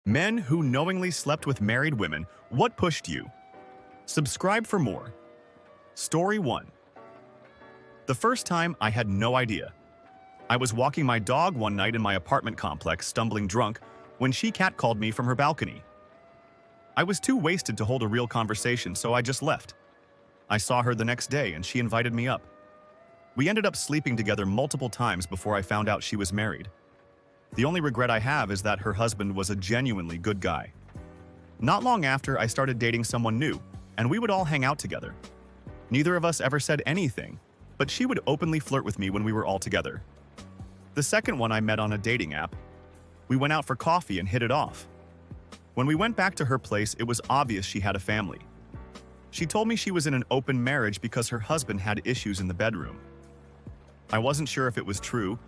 Men who knowingly slept with married women, what pushed you? Subscribe for more. Story 1. The first time, I had no idea. I was walking my dog one night in my apartment complex, stumbling drunk, when she catcalled me from her balcony. I was too wasted to hold a real conversation, so I just left. I saw her the next day and she invited me up. We ended up sleeping together multiple times before I found out she was married. The only regret I have is that her husband was a genuinely good guy. Not long after, I started dating someone new, and we would all hang out together. Neither of us ever said anything, but she would openly flirt with me when we were all together. The second one I met on a dating app. We went out for coffee and hit it off. When we went back to her place, it was obvious she had a family. She told me she was in an open marriage because her husband had issues in the bedroom. I wasn't sure if it was true,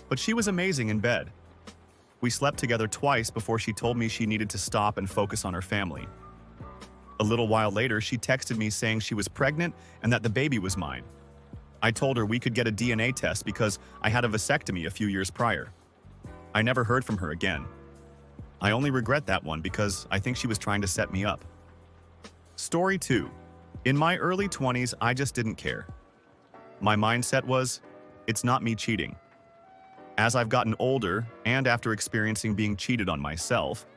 but she was amazing in bed. We slept together twice before she told me she needed to stop and focus on her family. A little while later, she texted me saying she was pregnant and that the baby was mine. I told her we could get a DNA test because I had a vasectomy a few years prior. I never heard from her again. I only regret that one because I think she was trying to set me up. Story 2. In my early 20s, I just didn't care. My mindset was, it's not me cheating. As I've gotten older, and after experiencing being cheated on myself,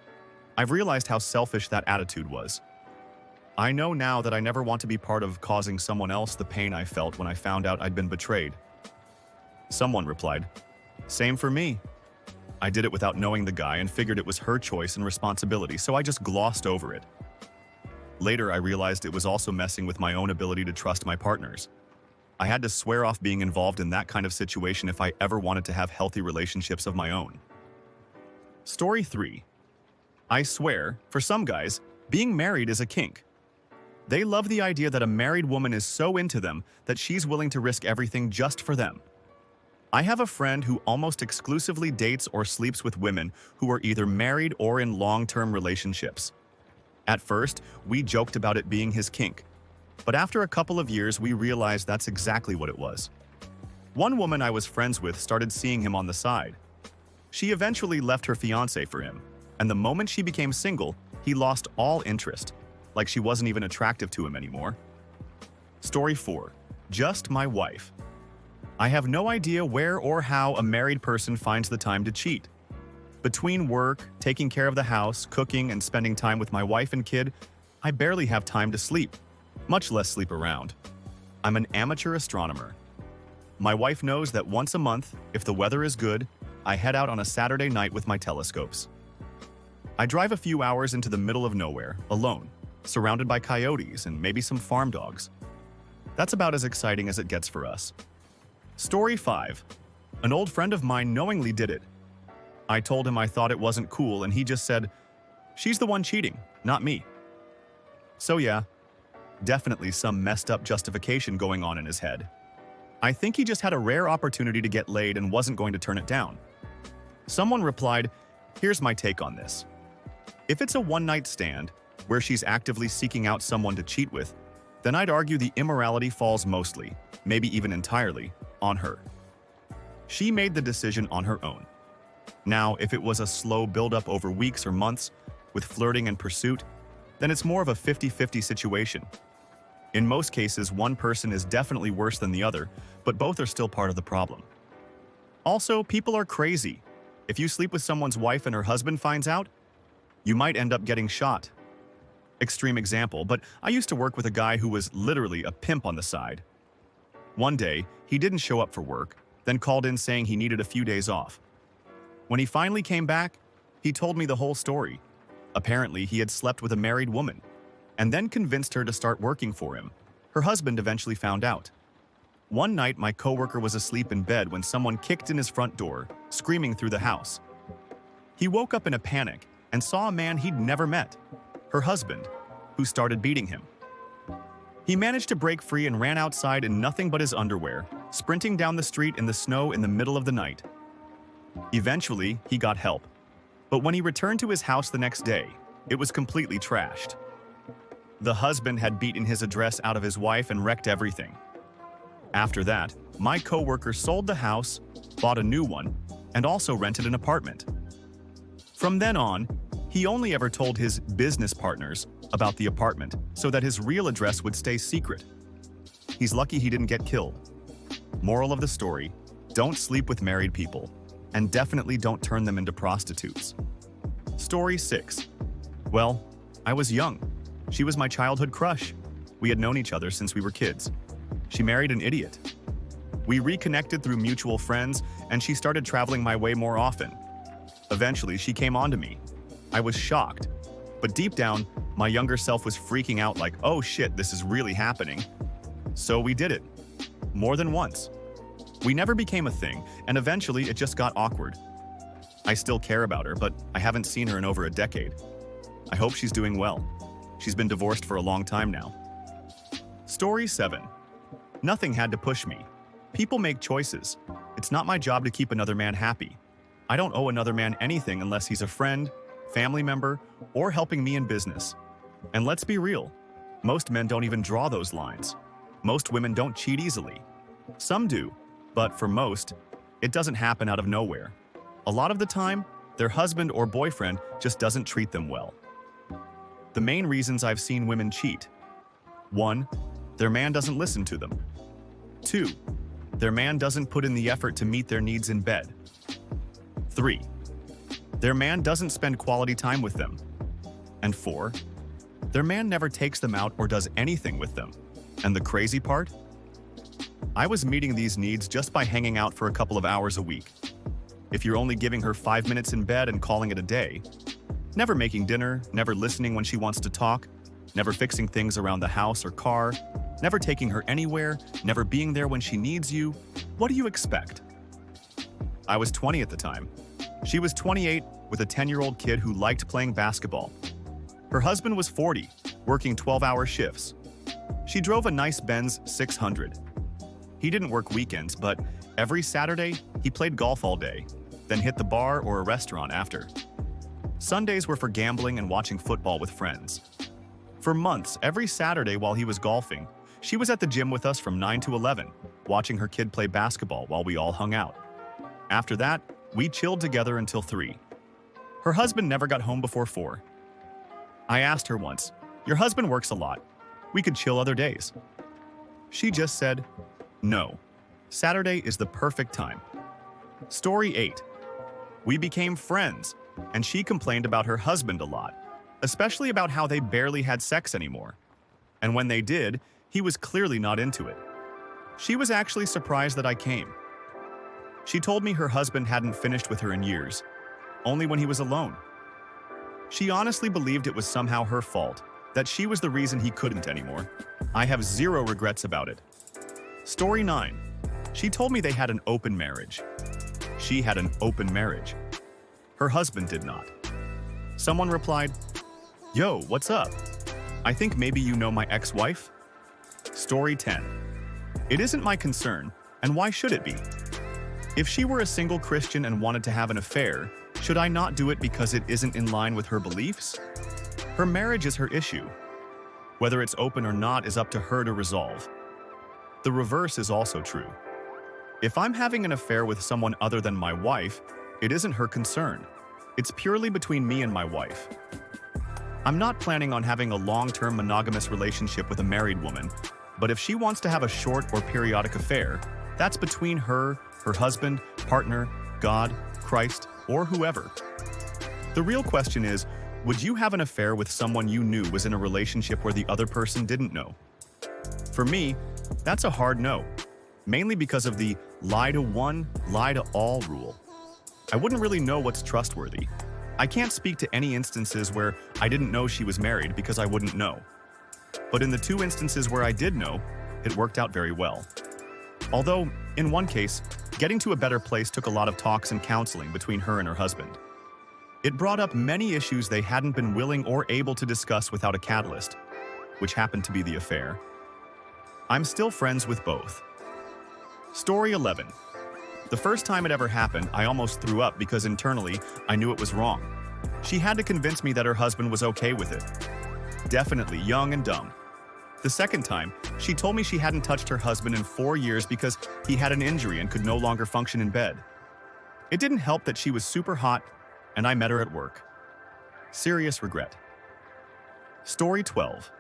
I've realized how selfish that attitude was. I know now that I never want to be part of causing someone else the pain I felt when I found out I'd been betrayed. Someone replied, "Same for me." I did it without knowing the guy and figured it was her choice and responsibility, so I just glossed over it. Later, I realized it was also messing with my own ability to trust my partners. I had to swear off being involved in that kind of situation if I ever wanted to have healthy relationships of my own. Story 3. I swear, for some guys, being married is a kink. They love the idea that a married woman is so into them that she's willing to risk everything just for them. I have a friend who almost exclusively dates or sleeps with women who are either married or in long-term relationships. At first, we joked about it being his kink. But after a couple of years, we realized that's exactly what it was. One woman I was friends with started seeing him on the side. She eventually left her fiancé for him, and the moment she became single, he lost all interest, like she wasn't even attractive to him anymore. Story 4. Just my wife. I have no idea where or how a married person finds the time to cheat. Between work, taking care of the house, cooking, and spending time with my wife and kid, I barely have time to sleep. Much less sleep around. I'm an amateur astronomer. My wife knows that once a month, if the weather is good, I head out on a Saturday night with my telescopes. I drive a few hours into the middle of nowhere, alone, surrounded by coyotes and maybe some farm dogs. That's about as exciting as it gets for us. Story 5. An old friend of mine knowingly did it. I told him I thought it wasn't cool and he just said, "She's the one cheating, not me." So yeah, definitely some messed up justification going on in his head. I think he just had a rare opportunity to get laid and wasn't going to turn it down. Someone replied, "Here's my take on this. If it's a one-night stand, where she's actively seeking out someone to cheat with, then I'd argue the immorality falls mostly, maybe even entirely, on her. She made the decision on her own. Now, if it was a slow build-up over weeks or months, with flirting and pursuit, then it's more of a 50-50 situation. In most cases, one person is definitely worse than the other, but both are still part of the problem. Also, people are crazy. If you sleep with someone's wife and her husband finds out, you might end up getting shot. Extreme example, but I used to work with a guy who was literally a pimp on the side. One day, he didn't show up for work, then called in saying he needed a few days off. When he finally came back, he told me the whole story. Apparently, he had slept with a married woman, and then convinced her to start working for him. Her husband eventually found out. One night, my coworker was asleep in bed when someone kicked in his front door, screaming through the house. He woke up in a panic and saw a man he'd never met, her husband, who started beating him. He managed to break free and ran outside in nothing but his underwear, sprinting down the street in the snow in the middle of the night. Eventually, he got help. But when he returned to his house the next day, it was completely trashed. The husband had beaten his address out of his wife and wrecked everything. After that, my coworker sold the house, bought a new one, and also rented an apartment. From then on, He only ever told his business partners about the apartment so that his real address would stay secret. He's lucky he didn't get killed. Moral of the story, don't sleep with married people, and definitely don't turn them into prostitutes. Story 6. Well, I was young. She was my childhood crush. We had known each other since we were kids. She married an idiot. We reconnected through mutual friends, and she started traveling my way more often. Eventually, she came on to me. I was shocked, but deep down, my younger self was freaking out like, oh shit, this is really happening. So we did it. More than once. We never became a thing, and eventually it just got awkward. I still care about her, but I haven't seen her in over a decade. I hope she's doing well. She's been divorced for a long time now. Story 7. Nothing had to push me. People make choices. It's not my job to keep another man happy. I don't owe another man anything unless he's a friend, family member, or helping me in business. And let's be real, most men don't even draw those lines. Most women don't cheat easily. Some do, but for most, it doesn't happen out of nowhere. A lot of the time, their husband or boyfriend just doesn't treat them well. The main reasons I've seen women cheat: 1. Their man doesn't listen to them. 2. Their man doesn't put in the effort to meet their needs in bed. 3. Their man doesn't spend quality time with them. And 4. Their man never takes them out or does anything with them. And the crazy part? I was meeting these needs just by hanging out for a couple of hours a week. If you're only giving her 5 minutes in bed and calling it a day, never making dinner, never listening when she wants to talk, never fixing things around the house or car, never taking her anywhere, never being there when she needs you, what do you expect? I was 20 at the time. She was 28 with a 10-year-old kid who liked playing basketball. Her husband was 40, working 12-hour shifts. She drove a nice Benz 600. He didn't work weekends, but every Saturday, he played golf all day, then hit the bar or a restaurant after. Sundays were for gambling and watching football with friends. For months, every Saturday while he was golfing, she was at the gym with us from 9 to 11, watching her kid play basketball while we all hung out. After that, we chilled together until 3. Her husband never got home before 4. I asked her once, "Your husband works a lot. We could chill other days." She just said, "No. Saturday is the perfect time." Story 8. We became friends, and she complained about her husband a lot, especially about how they barely had sex anymore. And when they did, he was clearly not into it. She was actually surprised that I came. She told me her husband hadn't finished with her in years, only when he was alone. She honestly believed it was somehow her fault, that she was the reason he couldn't anymore. I have zero regrets about it. Story 9. She told me they had an open marriage. She had an open marriage. Her husband did not. Someone replied, "Yo, what's up? I think maybe you know my ex-wife?" Story 10. It isn't my concern, and why should it be? If she were a single Christian and wanted to have an affair, should I not do it because it isn't in line with her beliefs? Her marriage is her issue. Whether it's open or not is up to her to resolve. The reverse is also true. If I'm having an affair with someone other than my wife, it isn't her concern. It's purely between me and my wife. I'm not planning on having a long-term monogamous relationship with a married woman, but if she wants to have a short or periodic affair, that's between her, her husband, partner, God, Christ, or whoever. The real question is, would you have an affair with someone you knew was in a relationship where the other person didn't know? For me, that's a hard no, mainly because of the lie to one, lie to all rule. I wouldn't really know what's trustworthy. I can't speak to any instances where I didn't know she was married because I wouldn't know. But in the 2 instances where I did know, it worked out very well. Although, in one case, getting to a better place took a lot of talks and counseling between her and her husband. It brought up many issues they hadn't been willing or able to discuss without a catalyst, which happened to be the affair. I'm still friends with both. Story 11. The first time it ever happened, I almost threw up because internally, I knew it was wrong. She had to convince me that her husband was okay with it. Definitely young and dumb. The second time, she told me she hadn't touched her husband in 4 years because he had an injury and could no longer function in bed. It didn't help that she was super hot, and I met her at work. Serious regret. Story 12.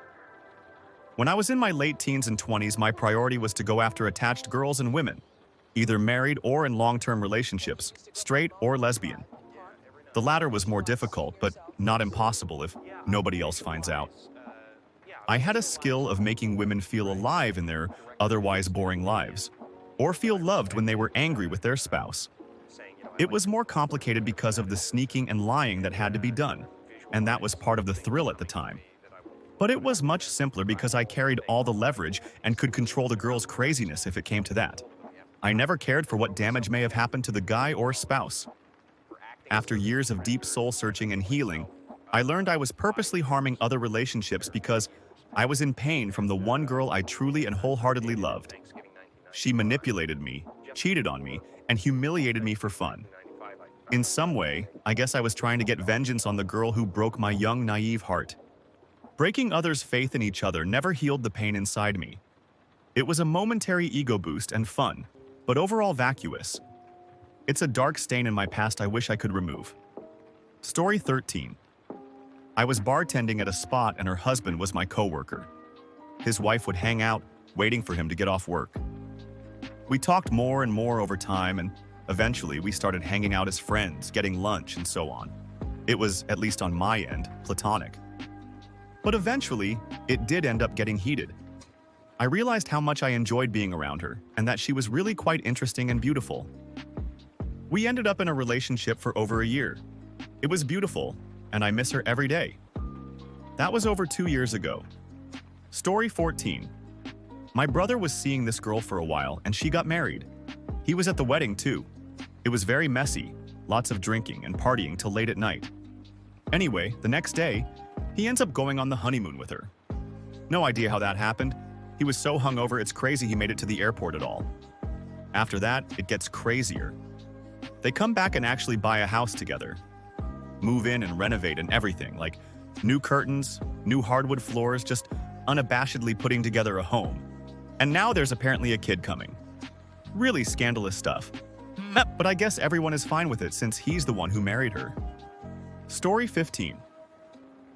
When I was in my late teens and 20s, my priority was to go after attached girls and women, either married or in long-term relationships, straight or lesbian. The latter was more difficult, but not impossible if nobody else finds out. I had a skill of making women feel alive in their otherwise boring lives, or feel loved when they were angry with their spouse. It was more complicated because of the sneaking and lying that had to be done, and that was part of the thrill at the time. But it was much simpler because I carried all the leverage and could control the girl's craziness if it came to that. I never cared for what damage may have happened to the guy or spouse. After years of deep soul-searching and healing, I learned I was purposely harming other relationships because I was in pain from the one girl I truly and wholeheartedly loved. She manipulated me, cheated on me, and humiliated me for fun. In some way, I guess I was trying to get vengeance on the girl who broke my young, naive heart. Breaking others' faith in each other never healed the pain inside me. It was a momentary ego boost and fun, but overall vacuous. It's a dark stain in my past I wish I could remove. Story 13. I was bartending at a spot and her husband was my coworker. His wife would hang out, waiting for him to get off work. We talked more and more over time, and eventually we started hanging out as friends, getting lunch, and so on. It was, at least on my end, platonic. But eventually, it did end up getting heated. I realized how much I enjoyed being around her, and that she was really quite interesting and beautiful. We ended up in a relationship for over a year. It was beautiful, and I miss her every day. That was over 2 years ago. Story 14. My brother was seeing this girl for a while, and she got married. He was at the wedding, too. It was very messy, lots of drinking and partying till late at night. Anyway, the next day, he ends up going on the honeymoon with her. No idea how that happened. He was so hungover it's crazy he made it to the airport at all. After that, it gets crazier. They come back and actually buy a house together. Move in and renovate and everything, like new curtains, new hardwood floors, just unabashedly putting together a home. And now there's apparently a kid coming. Really scandalous stuff. But I guess everyone is fine with it since he's the one who married her. Story 15.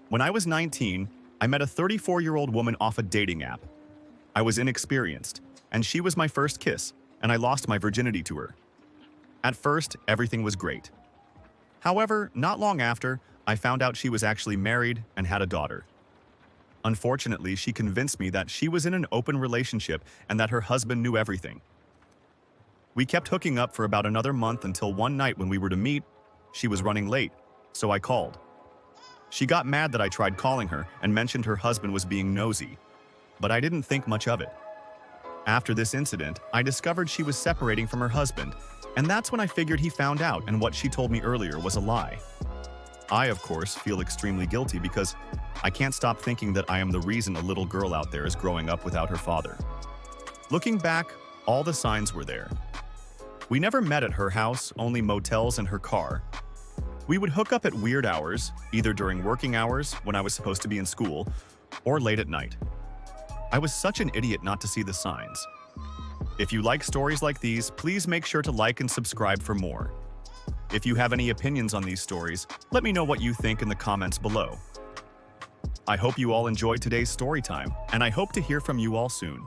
When I was 19, I met a 34-year-old woman off a dating app. I was inexperienced, and she was my first kiss, and I lost my virginity to her. At first, everything was great. However, not long after, I found out she was actually married and had a daughter. Unfortunately, she convinced me that she was in an open relationship and that her husband knew everything. We kept hooking up for about another month until one night when we were to meet, she was running late, so I called. She got mad that I tried calling her and mentioned her husband was being nosy, but I didn't think much of it. After this incident, I discovered she was separating from her husband, and that's when I figured he found out and what she told me earlier was a lie. I, of course, feel extremely guilty because I can't stop thinking that I am the reason a little girl out there is growing up without her father. Looking back, all the signs were there. We never met at her house, only motels and her car. We would hook up at weird hours, either during working hours when I was supposed to be in school, or late at night. I was such an idiot not to see the signs. If you like stories like these, please make sure to like and subscribe for more. If you have any opinions on these stories, let me know what you think in the comments below. I hope you all enjoyed today's story time, and I hope to hear from you all soon.